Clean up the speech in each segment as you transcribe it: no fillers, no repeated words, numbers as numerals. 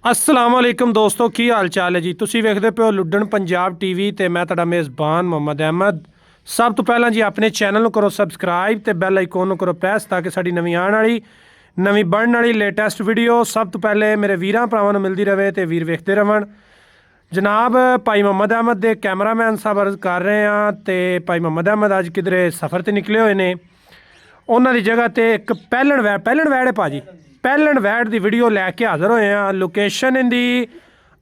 अस्सलाम वालेकुम दोस्तों की हाल चाल है जी। तुसी वेखदे पे हो लुड्डन पंजाब टीवी ते मैं तुहाडा मेज़बान मोहम्मद अहमद। सब तो पहला जी अपने चैनल करो सबसक्राइब ते बैल आइकॉन करो प्रेस ताकि साडी नवीं आने वाली नवीं बनने वाली लेटेस्ट वीडियो सब तो पहले मेरे वीरां भरावां नूं मिलदी रहे ते वीर वेखदे रहण। जनाब भाई मोहम्मद अहमद दे कैमरामैन साहब अर्ज कर रहे हैं तो भाई मोहम्मद अहमद अज किधरे सफ़र ते निकले हुए ने। उन्हां दी जगह ते एक पैलण वैड़ है भाजी, पैलण वैड़ की वीडियो लैके हाज़र होए हैं। लोकेशन इंदी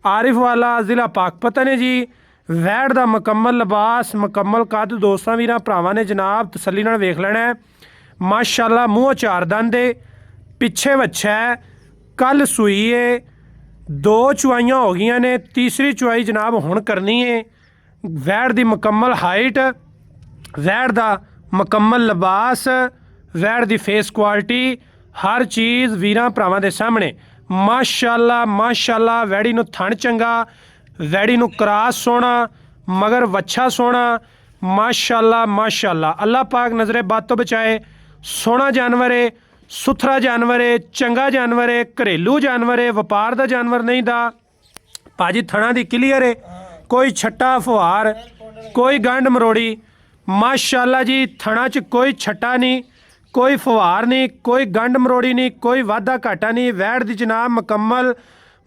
आरिफ वाला ज़िला पाकपतन है जी। वैड़ का मुकम्मल लिबास मुकम्मल कद दोस्तां वीरां भरावां ने जनाब तसल्ली नाल वेख लेना है। माशाअल्लाह मूँह चार दंद है, पिछे वच्छा है, कल सूई है, दो चुआइयां हो गई ने, तीसरी चुआई जनाब हुण करनी है। वैड़ की मुकम्मल हाइट, वैड़ का मुकम्मल लिबास, वैड़ की फेस क्वालिटी हर चीज़ वीरां भरावां दे सामने। माशाअल्लाह माशाअल्लाह वैड़ी नूं थण चंगा, वैड़ी नूं क्रास सोहना, मगर वच्छा सोहना। माशाअल्लाह माशाअल्लाह अल्लाह पाक नज़रे बद तो बचाए। सोहना जानवर है, सुथरा जानवर है, चंगा जानवर है, घरेलू जानवर है, वपार का जानवर नहीं दा भाजी। थणा दी क्लीयर है, कोई छट्टा फुहार, कोई गंढ मरोड़ी। माशाअल्लाह जी थणा च कोई छट्टा नहीं, कोई फुहार नहीं, कोई गंढ मरोड़ी नहीं, कोई वाधा घाटा नहीं। वैड़ दी जनाब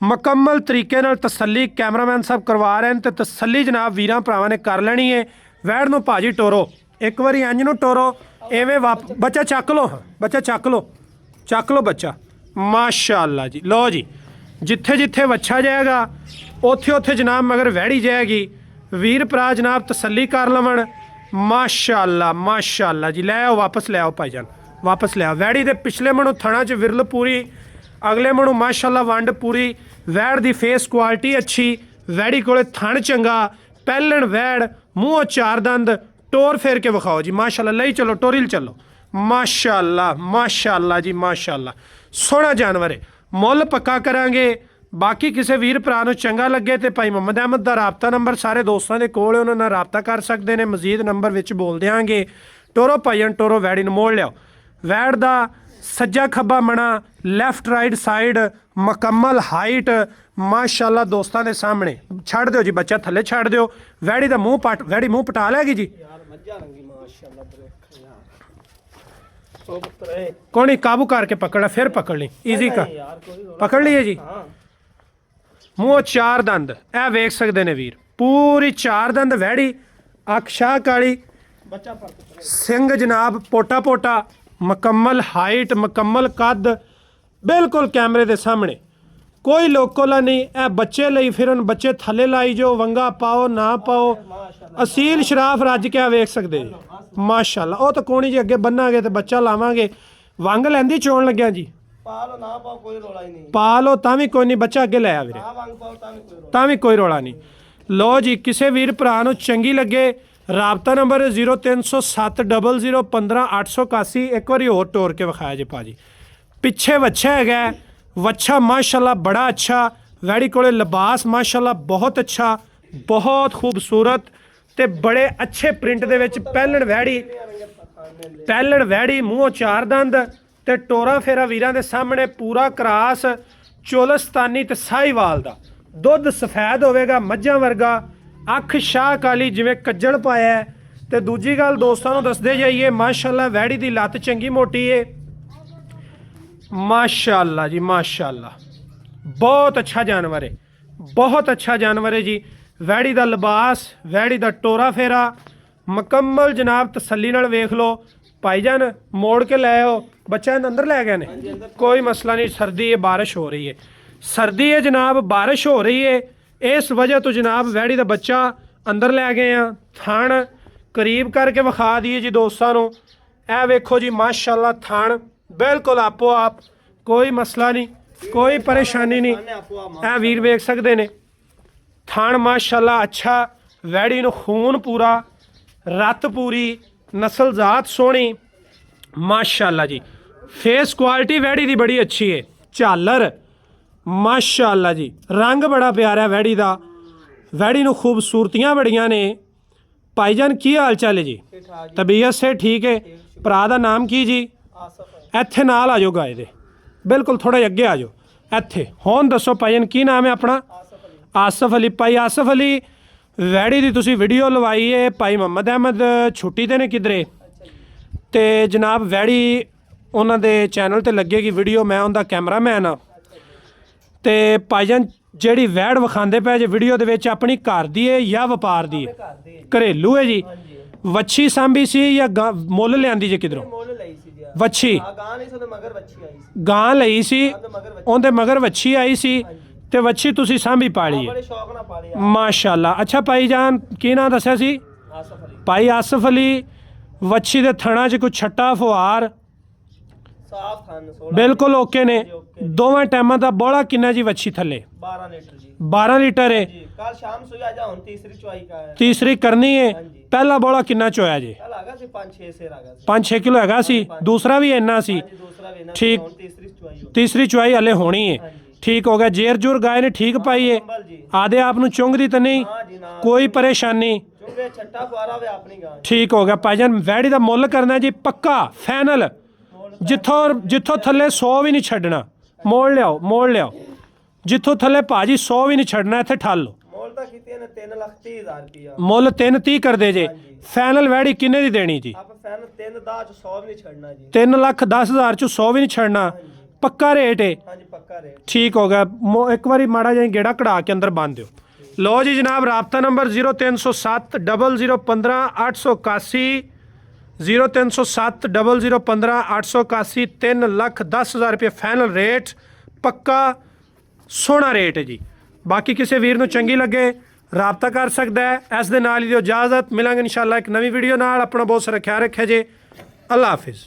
मुकम्मल तरीके नाल तसल्ली कैमरामैन साहब करवा रहे हैं तो तसल्ली जनाब वीरां भरावां ने कर लेनी है। वैड़ नूं भाजी टोरो एक बारी इंज नूं टोरो एवें बच्चा चक लो, बच्चा चक लो बच्चा। माशाअल्लाह जी लो जी, जिथे जिथे वच्छा जाएगा उथे उथे जनाब मगर वैड़ी जाएगी। वीर भरा जनाब तसल्ली कर लवन। माशाअल्लाह माशाअल्लाह जी लै आओ वापस लै आओ भाईजान, वापस लै आओ। वैड़ी दे पिछले मणों थणा च विरल पूरी, अगले मणों माशाअल्लाह वंड पूरी। वैड़ दी फेस क्वालिटी अच्छी, वैड़ी कोले थण चंगा, पैलण वैड़, मूँह चार दंद, टोर फेर के विखाओ जी। माशाअल्लाह लई चलो टोरिल चलो। माशाअल्लाह माशाअल्लाह जी माशाअल्लाह सोहना जानवर है। मुल पक्का करांगे। बाकी किसी वीर भरा नूं चंगा लगे तो भाई मोहम्मद अहमद का राबता नंबर सारे दोस्तों के कोल है, उन्हां नाल राबता कर सकते हैं। मजीद नंबर विच बोल देंगे। टोरो भाईजान टोरो वैड़ी नूं मोड़ लियाओ। वैड़ दा सज्जा खब्बा मना, लैफ्ट राइट साइड, मुकम्मल हाइट। माशाअल्लाह दोस्तों के सामने छड़ दो जी बच्चा, थले छड़ दो। वैड़ी का मूँह पट, वैड़ी मूँह पटा लैगी जी। कौन ही काबू करके पकड़ा, फिर पकड़ ली, इजी का पकड़ ली है जी। मूँह चार दंद ए वेख सकते ने वीर, पूरी चार दंद वैड़ी, अख शाह काली, सिंह जनाब पोटा पोटा, मुकम्मल हाइट, मुकम्मल कद, बिल्कुल कैमरे के सामने। कोई लोकोला नहीं। ए बच्चे लई फिरन, बच्चे थले लाई जो, वंगा पाओ ना पाओ, असील शराफ रज के वेख सकते जी। माशाअल्लाह वो तो कोनी जी अगे बन्नांगे तो बच्चा लावांगे। वंग लैंदी चोन लग्या जी, पा लो तां भी कोई नहीं, बच्चा अगे लै वीरे तां भी कोई रौला नहीं। लो जी किसी वीर भरा नूं चंगी लगे राबता नंबर 0307 00 15 881। एक बार होर टोर के विखाया जी भाजी। पिछे वच्छा है, वच्छा माशाअल्लाह बड़ा अच्छा। वैड़ी कोले लिबास माशाअल्लाह बहुत अच्छा, बहुत खूबसूरत ते बड़े अच्छे प्रिंट दे विच पैलण वैड़ी, मूँह चार दंद ते टोरा फेरा वीरां दे सामने पूरा क्रास चोलस्तानी ते साहिवाल दा। दुध सफेद होवेगा मझां वर्गा, अख शाह काली जिवें कज्जल पाया है। ते दूजी गल दोस्तां नूं दसदे जाइए माशाअल्लाह वैड़ी दी लत्त चंगी मोटी है। माशाअल्लाह जी माशाअल्लाह बहुत अच्छा जानवर है, बहुत अच्छा जानवर है जी। वैड़ी दा लिबास, वैड़ी दा टोरा फेरा मुकम्मल जनाब तसल्ली नाल वेख लो। भाईजान मोड़ के लै आओ, बच्चा अंदर लै गए ने, कोई मसला नहीं। सर्दी है, बारिश हो रही है, सर्दी है जनाब, बारिश हो रही है, इस वजह तो जनाब वैड़ी का बच्चा अंदर लै गए हैं। थण करीब करके विखा दिए जी दोस्तों नूं। ए वेखो जी माशाअल्लाह थण बिल्कुल आपो आप, कोई मसला नहीं, कोई परेशानी नहीं। ए वीर वेख सकते ने थण माशाअल्लाह अच्छा। वैड़ी नूं खून पूरा, रत पूरी, नस्ल जात सोहनी माशाअल्लाह जी। फेस क्वालिटी वैड़ी दी बड़ी अच्छी है, झालर माशाअल्लाह जी, रंग बड़ा प्यारा वैड़ी दा। वैड़ी नूं खूबसूरतियां बड़ियां ने। भाईजान की हाल चाल है जी? तबीयत से ठीक है? भरा दा नाम की जी? इत्थे नाल आ जाओ गाय दे, बिल्कुल थोड़ा अगे आ जाओ। ਇੱਥੇ। ਹੁਣ ਦੱਸੋ ਭਾਈਨ ਕੀ ਨਾਮ ਹੈ ਆਪਣਾ? ਆਸਫ ਅਲੀ। ਭਾਈ ਆਸਫ ਅਲੀ ਵੈੜੀ ਦੀ ਤੁਸੀਂ ਵੀਡੀਓ ਲਵਾਈ ਹੈ, ਭਾਈ ਮੁਹੰਮਦ ਅਹਿਮਦ ਛੁੱਟੀ ਤੇ ਨੇ ਕਿਧਰੇ, ਤੇ ਜਨਾਬ ਵੈੜੀ ਉਹਨਾਂ ਦੇ ਚੈਨਲ ਤੇ ਲੱਗੇਗੀ ਵੀਡੀਓ, ਮੈਂ ਉਹਦਾ ਕੈਮਰਾਮੈਨ ਆ। ਤੇ ਭਾਈਜਾਨ ਜਿਹੜੀ ਵੈੜ ਵਿਖਾਉਂਦੇ ਪਏ ਜੇ ਵੀਡੀਓ ਦੇ ਵਿੱਚ, ਆਪਣੀ ਘਰ ਦੀ ਹੈ ਜਾਂ ਵਪਾਰ ਦੀ ਹੈ? ਘਰੇਲੂ ਹੈ ਜੀ। ਵੱਛੀ ਸਾਂਭੀ ਸੀ ਜਾਂ ਮੁੱਲ ਲਿਆਂਦੀ ਜੇ ਕਿਧਰੋਂ? ਵੱਛੀ ਗਾਂ ਲਈ ਸੀ, ਉਹਦੇ ਮਗਰ ਵੱਛੀ ਆਈ ਸੀ ਤੇ ਵੱਛੀ ਤੁਸੀਂ ਸਾਂਭੀ ਪਾਲੀ ਹੈ, ਮਾਸ਼ਾਅੱਲਾ। ਅੱਛਾ ਭਾਈ ਜਾਨ ਕੀ ਨਾਂ ਦੱਸਿਆ ਸੀ? ਭਾਈ ਆਸਫ ਅਲੀ। ਵੱਛੀ ਦੇ ਥਣਾ 'ਚ ਕੋਈ ਛੱਟਾ ਫੁਹਾਰ ਬਿਲਕੁਲ ਓਕੇ ਨੇ। ਦੋਵਾਂ ਟਾਈਮਾਂ ਦਾ ਬੋਲਾ ਕਿੰਨਾ ਜੀ ਵੱਛੀ ਥੱਲੇ? 12 ਲੀਟਰ ਜੀ। 12 ਲੀਟਰ ਹੈ। ਕੱਲ ਸ਼ਾਮ ਸੋਇਆ ਜਾ, ਹੁਣ ਤੀਸਰੀ ਚੁਆਈ ਹੈ। ਤੀਸਰੀ ਕਰਨੀ ਹੈ। ਪਹਿਲਾ ਬੋਲਾ ਕਿੰਨਾ ਚੋਇਆ ਜੀ? 5-6 ਕਿਲੋ ਹੈਗਾ ਸੀ। ਦੂਸਰਾ ਵੀ ਇੰਨਾ ਸੀ। ਠੀਕ। ਤੀਸਰੀ ਚੁਆਈ ਹਲੇ ਹੋਣੀ ਹੈ। ਠੀਕ ਹੋ ਗਿਆ। ਜੇਰ ਜੂਰ ਗਾਏ ਨੇ ਠੀਕ ਪਾਈ ਹੈ? ਆਦੇ ਆਪ ਨੂੰ ਚੁੰਗਦੀ ਤਾਂ ਨਹੀਂ? ਕੋਈ ਪਰੇਸ਼ਾਨੀ? ਠੀਕ ਹੋ ਗਿਆ। ਭਾਈਜਾਨ ਵੈੜੀ ਦਾ ਮੁੱਲ ਕਰਨਾ ਜੀ ਪੱਕਾ ਫਾਈਨਲ, ਜਿੱਥੋਂ ਥੱਲੇ 100 ਵੀ ਨਹੀਂ ਛੱਡਣਾ। ਮੋੜ ਲਿਆਓ। ਜਿੱਥੋਂ ਥੱਲੇ ਭਾਜੀ 100 ਵੀ ਨਹੀਂ ਛੱਡਣਾ, ਇੱਥੇ ਠੱਲ ਲਓ। ਮੁੱਲ 330 ਕਰਦੇ ਜੇ। ਫਾਈਨਲ ਵੈੜੀ ਕਿੰਨੇ ਦੀ ਦੇਣੀ ਜੀ? 3,10,000 ਚ 100 ਵੀ ਨਹੀਂ ਛੱਡਣਾ, ਪੱਕਾ ਰੇਟ ਹੈ। ਠੀਕ ਹੋ ਗਿਆ। ਇੱਕ ਵਾਰੀ ਮਾੜਾ ਜਿਹਾ ਗੇੜਾ ਕਢਾ ਕੇ ਅੰਦਰ ਬੰਨ ਦਿਓ। ਲਓ ਜੀ ਜਨਾਬ, ਰਾਬਤਾ ਨੰਬਰ 0307 0015 881 0307 0015 881। 3,10,000 रुपये फाइनल रेट, पक्का सोहना रेट है जी। बाकी किसी वीर नूं चंगी लगे राबता कर सकता है। इस दे नाल ही दिओ इजाजत, मिलांगे इंशाअल्लाह एक नवी वीडियो नाल। अपना बहुत सारा ख्याल रखिया जे। अल्लाह हाफिज़।